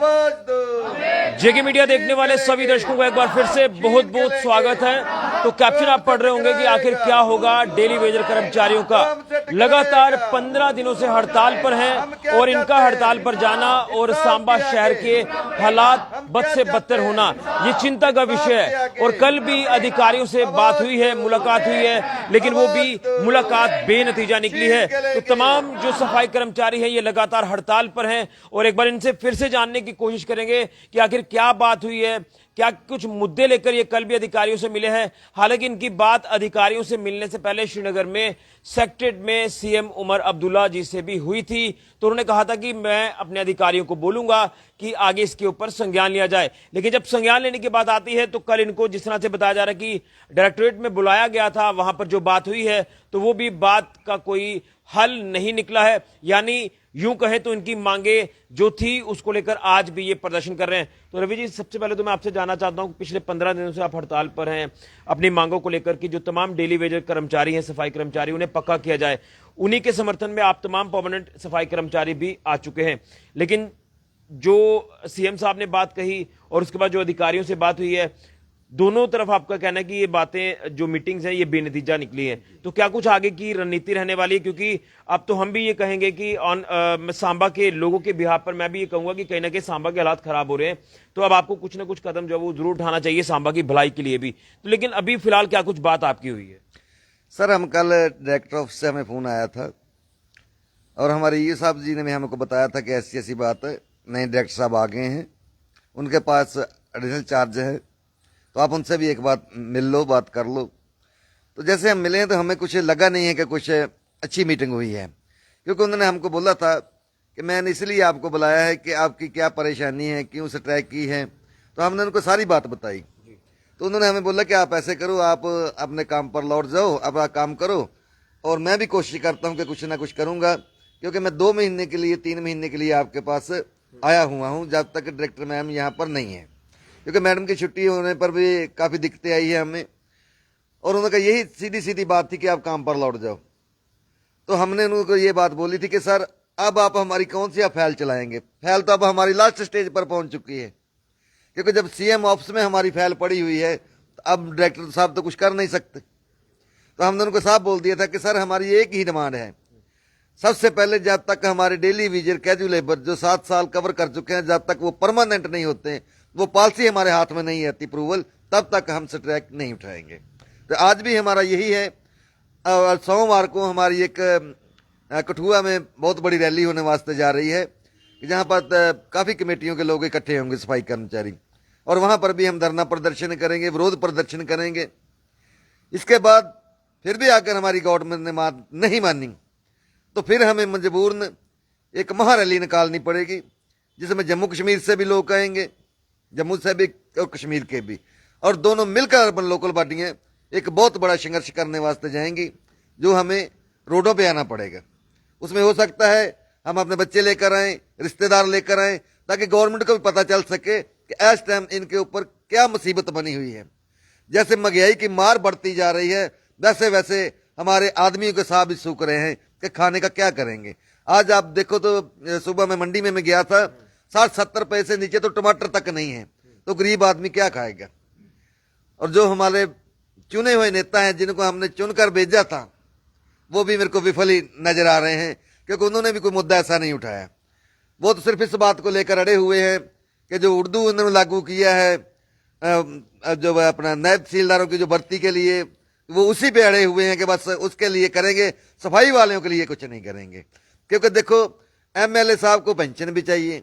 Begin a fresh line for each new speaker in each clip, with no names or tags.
आवाज दो।
जेके मीडिया देखने वाले सभी दर्शकों को एक बार फिर से बहुत बहुत स्वागत है। तो कैप्शन आप पढ़ रहे होंगे कि आखिर क्या होगा डेली वेजर कर्मचारियों का। लगातार 15 दिनों से हड़ताल पर हैं और इनका हड़ताल पर जाना और सांबा शहर के हालात बद से बदतर होना ये चिंता का विषय है। और कल भी अधिकारियों से बात हुई है, मुलाकात हुई है, लेकिन वो भी मुलाकात बेनतीजा निकली है। तो तमाम जो सफाई कर्मचारी हैं ये लगातार हड़ताल पर हैं और एक बार इनसे फिर से जानने की कोशिश करेंगे कि आखिर क्या बात हुई है, क्या कुछ मुद्दे लेकर ये कल भी अधिकारियों से मिले हैं। हालांकि इनकी बात अधिकारियों से मिलने से पहले श्रीनगर में सेक्रेटेरिएट में सीएम उमर अब्दुल्ला जी से भी हुई थी। तो उन्होंने कहा था कि मैं अपने अधिकारियों को बोलूंगा कि आगे इसके ऊपर संज्ञान लिया जाए। लेकिन जब संज्ञान लेने की बात आती है तो कल इनको जिस तरह से बताया जा रहा है कि डायरेक्टोरेट में बुलाया गया था, वहां पर जो बात हुई है तो वो भी बात का कोई हल नहीं निकला है। यानी यूं कहे तो इनकी मांगे जो थी उसको लेकर आज भी ये प्रदर्शन कर रहे हैं। तो रवि जी, सबसे पहले तो मैं आपसे जानना चाहता हूं, पिछले 15 दिनों से आप हड़ताल पर हैं अपनी मांगों को लेकर कि जो तमाम डेली वेजर कर्मचारी हैं, सफाई कर्मचारी, उन्हें पक्का किया जाए। उन्हीं के समर्थन में आप तमाम परमानेंट सफाई कर्मचारी भी आ चुके हैं। लेकिन जो सीएम साहब ने बात कही और उसके बाद जो अधिकारियों से बात हुई है, दोनों तरफ आपका कहना है कि ये बातें जो मीटिंग्स हैं ये बेनतीजा निकली हैं। तो क्या कुछ आगे की रणनीति रहने वाली है? क्योंकि अब तो हम भी ये कहेंगे कि सांबा के लोगों के बिहाफ पर मैं भी ये कहूंगा कि कहीं ना कहीं सांबा के हालात खराब हो रहे हैं। तो अब आपको कुछ ना कुछ कदम जो है वो जरूर उठाना चाहिए सांबा की भलाई के लिए भी। तो लेकिन अभी फिलहाल क्या कुछ बात आपकी हुई है?
सर, हम कल डायरेक्टर ऑफिस से हमें फोन आया था और हमारे ये साहब जी ने भी हमको बताया था कि ऐसी ऐसी बात है, नए डायरेक्टर साहब आ गए हैं, उनके पास एडिशनल चार्ज है, तो आप उनसे भी एक बात मिल लो, बात कर लो। तो जैसे हम मिले तो हमें कुछ लगा नहीं है कि कुछ अच्छी मीटिंग हुई है, क्योंकि उन्होंने हमको बोला था कि मैंने इसलिए आपको बुलाया है कि आपकी क्या परेशानी है, क्यों स्ट्राइक की है। तो हमने उनको सारी बात बताई। तो उन्होंने हमें बोला कि आप ऐसे करो, आप अपने काम पर लौट जाओ, अपना काम करो, और मैं भी कोशिश करता हूँ कि कुछ ना कुछ करूँगा, क्योंकि मैं 2 महीने के लिए 3 महीने के लिए आपके पास आया हुआ हूँ जब तक डायरेक्टर मैम यहाँ पर नहीं है, क्योंकि मैडम की छुट्टी होने पर भी काफ़ी दिक्कतें आई है हमें। और उन्होंने कहा यही सीधी सीधी बात थी कि आप काम पर लौट जाओ। तो हमने उनको ये बात बोली थी कि सर अब आप हमारी कौन सी फाइल चलाएंगे, फाइल तो अब हमारी लास्ट स्टेज पर पहुंच चुकी है, क्योंकि जब सीएम ऑफिस में हमारी फाइल पड़ी हुई है तो अब डायरेक्टर साहब तो कुछ कर नहीं सकते। तो हमने उनको साफ बोल दिया था कि सर हमारी एक ही डिमांड है, सबसे पहले जब तक हमारे डेली वेजर कैजुअल लेबर जो 7 साल कवर कर चुके हैं, जब तक वो परमानेंट नहीं होते, वो पॉलिसी हमारे हाथ में नहीं आती अप्रूवल, तब तक हम स्ट्राइक नहीं उठाएंगे। तो आज भी हमारा यही है। सोमवार को हमारी एक कठुआ में बहुत बड़ी रैली होने वास्ते जा रही है, जहाँ पर काफ़ी कमेटियों के लोग इकट्ठे होंगे, सफाई कर्मचारी, और वहाँ पर भी हम धरना प्रदर्शन करेंगे, विरोध प्रदर्शन करेंगे। इसके बाद फिर भी अगर हमारी गवर्नमेंट ने बात नहीं मानी तो फिर हमें मजबूरन एक महारैली निकालनी पड़ेगी, जिसमें जम्मू कश्मीर से भी लोग आएंगे, जम्मू से भी और कश्मीर के भी, और दोनों मिलकर अर्बन लोकल पार्टियां एक बहुत बड़ा संघर्ष करने वास्ते जाएंगी, जो हमें रोडों पे आना पड़ेगा। उसमें हो सकता है हम अपने बच्चे लेकर आएँ, रिश्तेदार लेकर आएँ, ताकि गवर्नमेंट को भी पता चल सके कि इस टाइम इनके ऊपर क्या मुसीबत बनी हुई है। जैसे महंगाई की मार बढ़ती जा रही है, वैसे वैसे हमारे आदमियों के साथ भी सूख रहे हैं कि खाने का क्या करेंगे। आज आप देखो तो सुबह में मंडी में मैं गया था, 60-70 पैसे नीचे तो टमाटर तक नहीं है, तो गरीब आदमी क्या खाएगा। और जो हमारे चुने हुए नेता हैं, जिनको हमने चुनकर भेजा था, वो भी मेरे को विफल ही नजर आ रहे हैं, क्योंकि उन्होंने भी कोई मुद्दा ऐसा नहीं उठाया। वो तो सिर्फ इस बात को लेकर अड़े हुए हैं कि जो उर्दू उन्होंने लागू किया है, जो अपना नायब तहसीलदारों की जो भर्ती के लिए, वो उसी पे अड़े हुए हैं कि बस उसके लिए करेंगे, सफाई वालों के लिए कुछ नहीं करेंगे। क्योंकि देखो एमएलए साहब को पेंशन भी चाहिए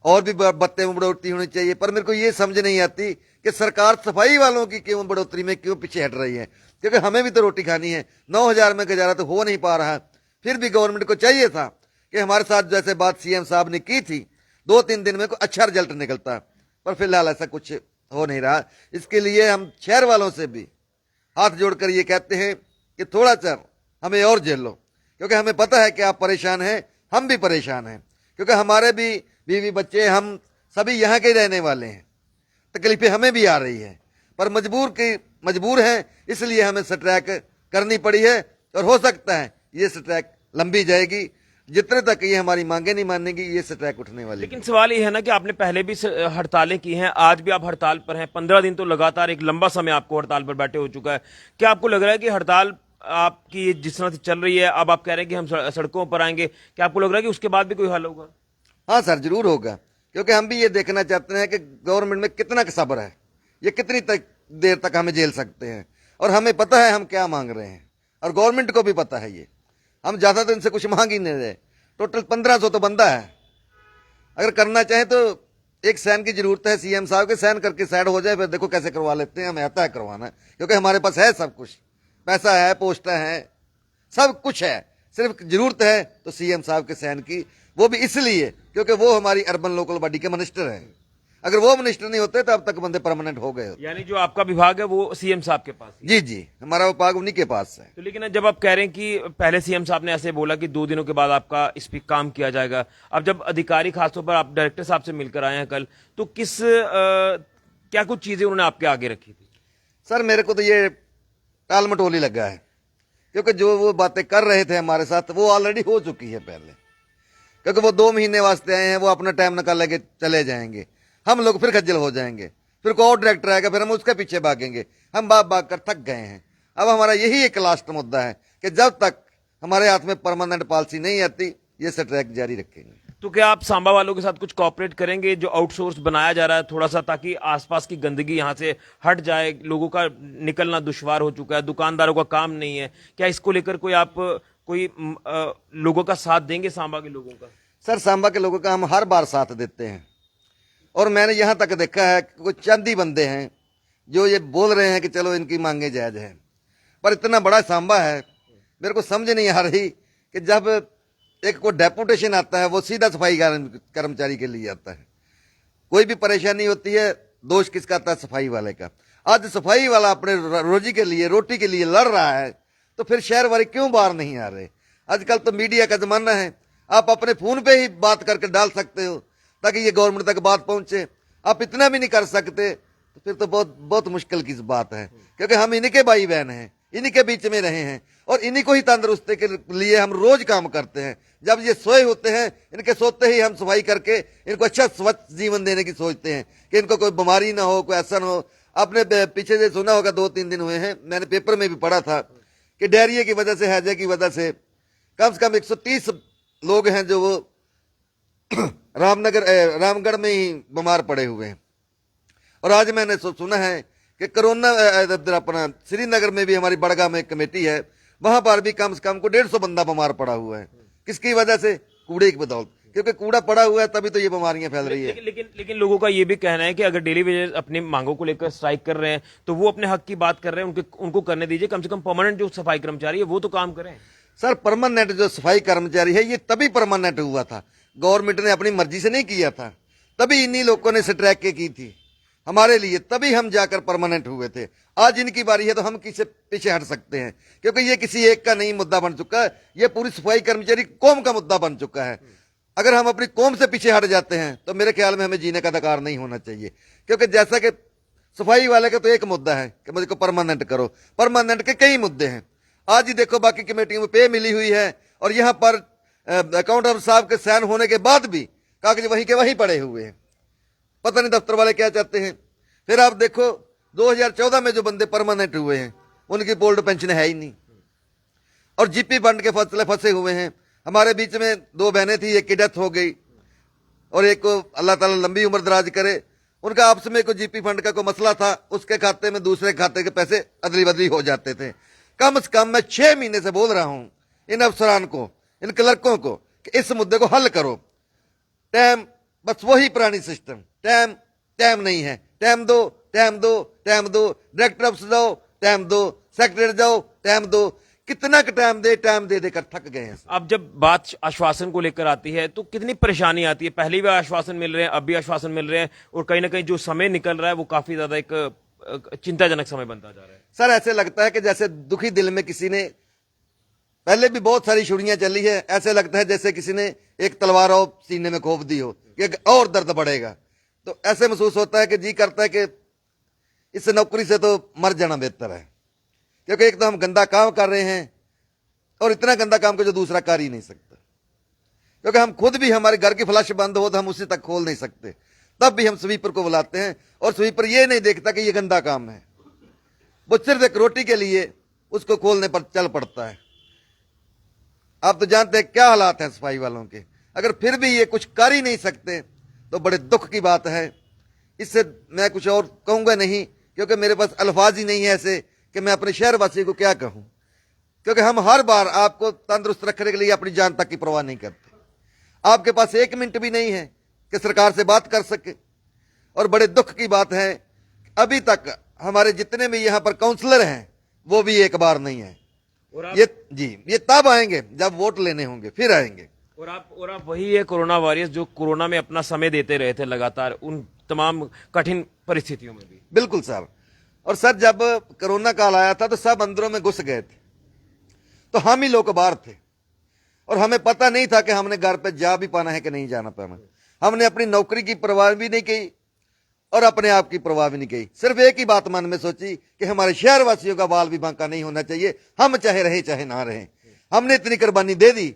और भी भत्ते में बढ़ोतरी होनी चाहिए, पर मेरे को ये समझ नहीं आती कि सरकार सफाई वालों की क्यों बढ़ोतरी में क्यों पीछे हट रही है, क्योंकि हमें भी तो रोटी खानी है। 9,000 में गुजारा तो हो नहीं पा रहा। फिर भी गवर्नमेंट को चाहिए था कि हमारे साथ जैसे बात सीएम साहब ने की थी, 2-3 दिन में कोई अच्छा रिजल्ट निकलता, पर फिलहाल ऐसा कुछ हो नहीं रहा। इसके लिए हम शहर वालों से भी हाथ जोड़कर ये कहते हैं कि थोड़ा सा हमें और झेल लो, क्योंकि हमें पता है कि आप परेशान हैं, हम भी परेशान हैं, क्योंकि हमारे भी बीवी बच्चे, हम सभी यहाँ के रहने वाले हैं, तकलीफें हमें भी आ रही है, पर मजबूर हैं, इसलिए हमें स्ट्राइक करनी पड़ी है। और हो सकता है ये स्ट्राइक लंबी जाएगी। जितने तक ये हमारी मांगे नहीं मानेगी ये स्ट्राइक उठने वाली।
लेकिन सवाल ये है ना कि आपने पहले भी हड़तालें की हैं, आज भी आप हड़ताल पर हैं, 15 दिन तो लगातार एक लंबा समय आपको हड़ताल पर बैठे हो चुका है। क्या आपको लग रहा है कि हड़ताल आपकी जिस तरह से चल रही है, अब आप कह रहे हैं कि हम सड़कों पर आएंगे, क्या आपको लग रहा है कि उसके बाद भी कोई हल होगा?
हाँ सर, जरूर होगा, क्योंकि हम भी ये देखना चाहते हैं कि गवर्नमेंट में कितना सब्र है, ये कितनी देर तक हमें झेल सकते हैं। और हमें पता है हम क्या मांग रहे हैं, और गवर्नमेंट को भी पता है ये। हम ज्यादा दिन से कुछ मांग ही नहीं रहे। टोटल 1500 तो बंदा है। अगर करना चाहे तो एक सैन की जरूरत है, सीएम साहब के सैन करके साइड हो जाए, फिर देखो कैसे करवा लेते हैं। हमें आता है करवाना, क्योंकि हमारे पास है सब कुछ, पैसा है, पोस्टें हैं, सब कुछ है। सिर्फ जरूरत है तो सीएम साहब के सैन की, वो भी इसलिए क्योंकि वो हमारी अर्बन लोकल बॉडी के मिनिस्टर हैं। अगर वो मिनिस्टर नहीं होते तो अब तक बंदे परमानेंट हो गए।
यानी जो आपका विभाग है वो सीएम साहब के पास ही?
जी जी, हमारा विभाग उन्हीं के पास है।
तो लेकिन जब आप कह रहे हैं कि पहले सीएम साहब ने ऐसे बोला कि 2 दिनों के बाद आपका इस पे काम किया जाएगा, अब जब अधिकारी खासतौर पर आप डायरेक्टर साहब से मिलकर आए हैं कल, तो क्या कुछ चीजें उन्होंने आपके आगे रखी थी?
सर मेरे को तो ये टाल मटोली लगा है, क्योंकि जो वो बातें कर रहे थे हमारे साथ वो ऑलरेडी हो चुकी है पहले। क्योंकि वो 2 महीने वास्ते आए हैं, वो अपना टाइम निकाल लेके चले जाएंगे, हम लोग फिर खज्जल हो जाएंगे, फिर कोई और डायरेक्टर आएगा, फिर हम उसके पीछे भागेंगे। हम भाग भाग कर थक गए हैं। अब हमारा यही एक लास्ट मुद्दा है कि जब तक हमारे हाथ में परमानेंट पॉलिसी नहीं आती ये स्ट्राइक जारी रखेंगे।
तो क्या आप सांबा वालों के साथ कुछ कॉपरेट करेंगे, जो आउटसोर्स बनाया जा रहा है थोड़ा सा, ताकि आसपास की गंदगी यहाँ से हट जाए? लोगों का निकलना दुश्वार हो चुका है, दुकानदारों का काम नहीं है, क्या इसको लेकर कोई लोगों का साथ देंगे, सांबा के लोगों का?
सर सांबा के लोगों का हम हर बार साथ देते हैं, और मैंने यहां तक देखा है कि कुछ चंद ही बंदे हैं जो ये बोल रहे हैं कि चलो इनकी मांगे जायज है, पर इतना बड़ा सांबा है, मेरे को समझ नहीं आ रही कि जब एक कोई डेपुटेशन आता है वो सीधा सफाई कर्मचारी के लिए आता है। कोई भी परेशानी होती है, दोष किसका आता है? सफाई वाले का। आज सफाई वाला अपने रोजी के लिए, रोटी के लिए लड़ रहा है, तो फिर शहर वाले क्यों बाहर नहीं आ रहे? आजकल तो मीडिया का जमाना है, आप अपने फोन पे ही बात करके डाल सकते हो ताकि ये गवर्नमेंट तक बात पहुंचे। आप इतना भी नहीं कर सकते तो फिर तो बहुत बहुत मुश्किल की बात है, क्योंकि हम इन्हीं के भाई बहन हैं, इन्हीं के बीच में रहे हैं, और इन्हीं को ही तंदुरुस्ती के लिए हम रोज काम करते हैं। जब ये सोए होते हैं, इनके सोते ही हम सफाई करके इनको अच्छा स्वच्छ जीवन देने की सोचते हैं कि इनको कोई बीमारी ना हो, कोई ऐसा ना हो। आपने पीछे से सुना होगा, 2-3 दिन हुए हैं, मैंने पेपर में भी पढ़ा था कि डायरिया की वजह से, हैजे की वजह से कम से कम 130 लोग हैं जो वो रामगढ़ में ही बीमार पड़े हुए हैं। और आज मैंने सुना है कि कोरोना अपना श्रीनगर में भी हमारी बड़गांव में एक कमेटी है, वहां पर भी कम से कम को 150 बंदा बीमार पड़ा हुआ है। किसकी वजह से? कूड़े की बदौलत, क्योंकि कूड़ा पड़ा हुआ है तभी तो ये बीमारियां फैल रही है।
लेकिन लोगों का ये भी कहना है कि अगर डेली वेजेस अपनी मांगों को लेकर स्ट्राइक कर रहे हैं तो वो अपने हक की बात कर रहे हैं, उनको करने दीजिए, कम से कम परमानेंट जो सफाई कर्मचारी है वो तो काम करें।
सर परमानेंट जो सफाई कर्मचारी है ये तभी परमानेंट हुआ था, गवर्नमेंट ने अपनी मर्जी से नहीं किया था, तभी इन्हीं लोगों ने स्ट्राइक की थी हमारे लिए, तभी हम जाकर परमानेंट हुए थे। आज इनकी बारी है तो हम किसे पीछे हट सकते हैं? क्योंकि ये किसी एक का नहीं मुद्दा बन चुका है, ये पूरी सफाई कर्मचारी कौम का मुद्दा बन चुका है। अगर हम अपनी कौम से पीछे हट जाते हैं तो मेरे ख्याल में हमें जीने का अधिकार नहीं होना चाहिए। क्योंकि जैसा कि सफाई वाले का तो एक मुद्दा है कि मुझको परमानेंट करो, परमानेंट के कई मुद्दे हैं। आज ही देखो बाकी कमेटियों में पे मिली हुई है, और यहाँ पर अकाउंट ऑफिसर साहब के साइन होने के बाद भी कागज वहीं के वहीं पड़े हुए हैं। पता नहीं दफ्तर वाले क्या चाहते हैं। फिर आप देखो 2014 में जो बंदे परमानेंट हुए हैं उनकी बोल्ड पेंशन है ही नहीं, और जीपी फंड के फसले फंसे हुए हैं। हमारे बीच में 2 बहनें थी, एक की डेथ हो गई और एक को अल्लाह ताला लंबी उम्र दराज करे, उनका आपस में कोई जीपी फंड का कोई मसला था, उसके खाते में दूसरे खाते के पैसे अदली बदली हो जाते थे। कम से कम मैं 6 महीने से बोल रहा हूं इन अफसरान को, इन क्लर्कों को कि इस मुद्दे को हल करो। टाइम बस वही पुरानी सिस्टम, टाइम नहीं है, टाइम दो, डायरेक्टर ऑफिस जाओ, टाइम दो, सेक्रेटरी जाओ, टाइम दो। कितना का टाइम दे देकर थक गए हैं।
अब जब बात आश्वासन को लेकर आती है तो कितनी परेशानी आती है? पहले भी आश्वासन मिल रहे हैं, अब भी आश्वासन मिल रहे हैं, और कहीं ना कहीं जो समय निकल रहा है वो काफी ज्यादा एक चिंताजनक समय बनता जा रहा है।
सर ऐसे लगता है कि जैसे दुखी दिल में किसी ने, पहले भी बहुत सारी छुड़ियां चली है, ऐसे लगता है जैसे किसी ने एक तलवार और सीने में खोप दी हो कि और दर्द बढ़ेगा। तो ऐसे महसूस होता है कि जी करता है कि इस नौकरी से तो मर जाना बेहतर है, क्योंकि एक तो हम गंदा काम कर रहे हैं और इतना गंदा काम को जो दूसरा कर ही नहीं सकता। क्योंकि हम खुद भी, हमारे घर की फ्लश बंद हो तो हम उसी तक खोल नहीं सकते, तब भी हम स्वीपर को बुलाते हैं। और स्वीपर ये नहीं देखता कि ये गंदा काम है, वो सिर्फ एक रोटी के लिए उसको खोलने पर चल पड़ता है। आप तो जानते हैं क्या हालात हैं सफाई वालों के। अगर फिर भी ये कुछ कर ही नहीं सकते तो बड़े दुख की बात है। इससे मैं कुछ और कहूंगा नहीं, क्योंकि मेरे पास अल्फाज ही नहीं है ऐसे कि मैं अपने शहरवासी को क्या कहूं। क्योंकि हम हर बार आपको तंदुरुस्त रखने के लिए अपनी जान तक की परवाह नहीं करते। आपके पास 1 मिनट भी नहीं है कि सरकार से बात कर सके। और बड़े दुख की बात है, अभी तक हमारे जितने भी यहाँ पर काउंसलर हैं वो भी एक बार नहीं है। ये तब आएंगे जब वोट लेने होंगे, फिर आएंगे।
और आप वही है कोरोना वॉरियर्स जो कोरोना में अपना समय देते रहे थे लगातार उन तमाम कठिन परिस्थितियों में भी।
बिल्कुल सर। और सर, जब कोरोना काल आया था तो सब अंदरों में घुस गए थे, तो हम ही लोग बाहर थे और हमें पता नहीं था कि हमने घर पे जा भी पाना है कि नहीं जाना पाना। हमने अपनी नौकरी की परवाह भी नहीं की और अपने आप की परवाह भी नहीं की। सिर्फ एक ही बात मन में सोची कि हमारे शहरवासियों का बाल भी बांका नहीं होना चाहिए, हम चाहे रहे चाहे ना रहे। हमने इतनी कुर्बानी दे दी,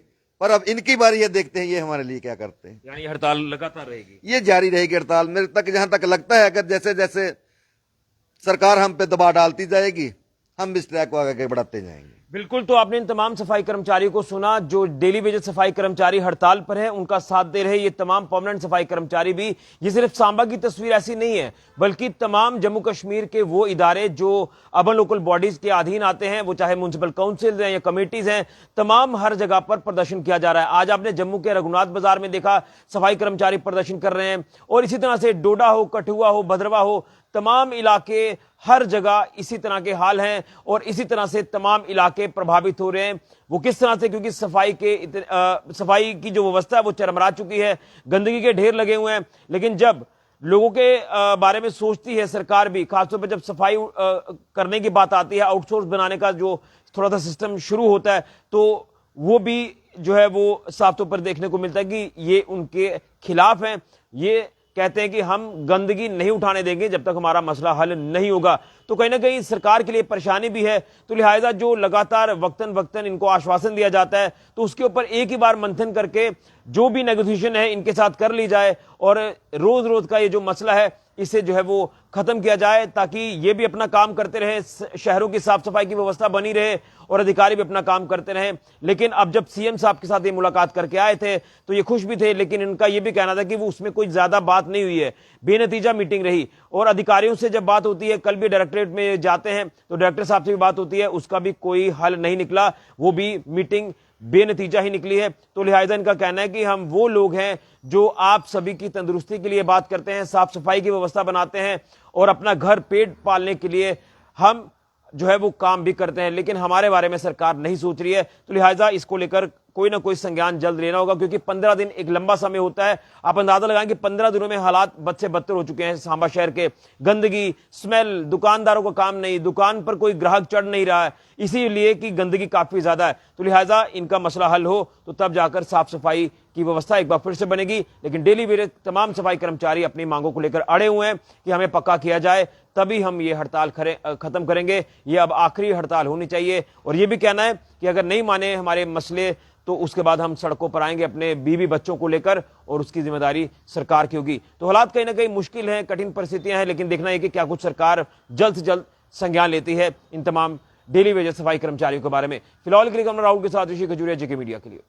पर अब इनकी बारी है, देखते हैं ये हमारे लिए क्या करते हैं।
यानी हड़ताल लगातार रहेगी,
ये जारी रहेगी हड़ताल मेरे तक, जहां तक लगता है। अगर जैसे जैसे सरकार हम पे दबाव डालती जाएगी, हम इस ट्रैक को आगे बढ़ाते जाएंगे।
बिल्कुल। तो आपने इन तमाम सफाई कर्मचारियों को सुना जो डेली वेजेस सफाई कर्मचारी हड़ताल पर है, उनका साथ दे रहे ये तमाम परमानेंट सफाई कर्मचारी भी। ये सिर्फ सांबा की तस्वीर ऐसी नहीं है, बल्कि तमाम जम्मू कश्मीर के वो इदारे जो अर्बन लोकल बॉडीज के अधीन आते हैं, वो चाहे म्युनिसिपल काउंसिल हैं या कमेटीज हैं, तमाम हर जगह पर प्रदर्शन किया जा रहा है। आज आपने जम्मू के रघुनाथ बाजार में देखा सफाई कर्मचारी प्रदर्शन कर रहे हैं, और इसी तरह से डोडा हो, कठुआ हो, भद्रवा हो, तमाम इलाके हर जगह इसी तरह के हाल हैं और इसी तरह से तमाम इलाके प्रभावित हो रहे हैं। वो किस तरह से, क्योंकि सफाई की जो व्यवस्था है वो चरमरा चुकी है, गंदगी के ढेर लगे हुए हैं। लेकिन जब लोगों के बारे में सोचती है सरकार भी, खासतौर पर जब सफाई करने की बात आती है, आउटसोर्स बनाने का जो थोड़ा सा सिस्टम शुरू होता है, तो वो भी जो है वो साफ तौर पर देखने को मिलता है कि ये उनके खिलाफ हैं। ये कहते हैं कि हम गंदगी नहीं उठाने देंगे जब तक हमारा मसला हल नहीं होगा। तो कहीं ना कहीं सरकार के लिए परेशानी भी है। तो लिहाजा जो लगातार वक्तन वक्तन इनको आश्वासन दिया जाता है, तो उसके ऊपर एक ही बार मंथन करके जो भी नेगोशिएशन है इनके साथ कर ली जाए और रोज रोज का ये जो मसला है इसे जो है वो खत्म किया जाए, ताकि ये भी अपना काम करते रहे, शहरों की साफ सफाई की व्यवस्था बनी रहे और अधिकारी भी अपना काम करते रहे। लेकिन अब जब सीएम साहब के साथ ये मुलाकात करके आए थे तो ये खुश भी थे, लेकिन इनका ये भी कहना था कि वो उसमें कोई ज्यादा बात नहीं हुई है, बेनतीजा मीटिंग रही। और अधिकारियों से जब बात होती है, कल भी डायरेक्टरेट में जाते हैं तो डायरेक्टर साहब से भी बात होती है, उसका भी कोई हल नहीं निकला, वो भी मीटिंग बेनतीजा ही निकली है। तो लिहाजा इनका कहना है कि हम वो लोग हैं जो आप सभी की तंदुरुस्ती के लिए बात करते हैं, साफ सफाई की व्यवस्था बनाते हैं और अपना घर पेट पालने के लिए हम जो है वो काम भी करते हैं, लेकिन हमारे बारे में सरकार नहीं सोच रही है। तो लिहाजा इसको लेकर कोई ना कोई संज्ञान जल्द लेना होगा, क्योंकि 15 दिन एक लंबा समय होता है। आप अंदाजा लगाएं कि 15 दिनों में हालात बद से बदतर हो चुके हैं सांबा शहर के। गंदगी, स्मेल, दुकानदारों का काम नहीं, दुकान पर कोई ग्राहक चढ़ नहीं रहा है, इसीलिए कि गंदगी काफी ज्यादा है। तो लिहाजा इनका मसला हल हो तो तब जाकर साफ सफाई की व्यवस्था एक बार फिर से बनेगी। लेकिन डेली वेजेस तमाम सफाई कर्मचारी अपनी मांगों को लेकर अड़े हुए हैं कि हमें पक्का किया जाए, तभी हम ये हड़ताल खत्म करेंगे। ये अब आखिरी हड़ताल होनी चाहिए। और ये भी कहना है कि अगर नहीं माने हमारे मसले तो उसके बाद हम सड़कों पर आएंगे अपने बीवी बच्चों को लेकर, और उसकी जिम्मेदारी सरकार की होगी। तो हालात कहीं ना कहीं मुश्किल हैं, कठिन परिस्थितियां हैं, लेकिन देखना है कि क्या कुछ सरकार जल्द से जल्द संज्ञान लेती है इन तमाम डेली वेजेस सफाई कर्मचारियों के बारे में। फिलहाल के लिए राहुल के साथ ऋषि खजूरिया, जेके मीडिया के लिए।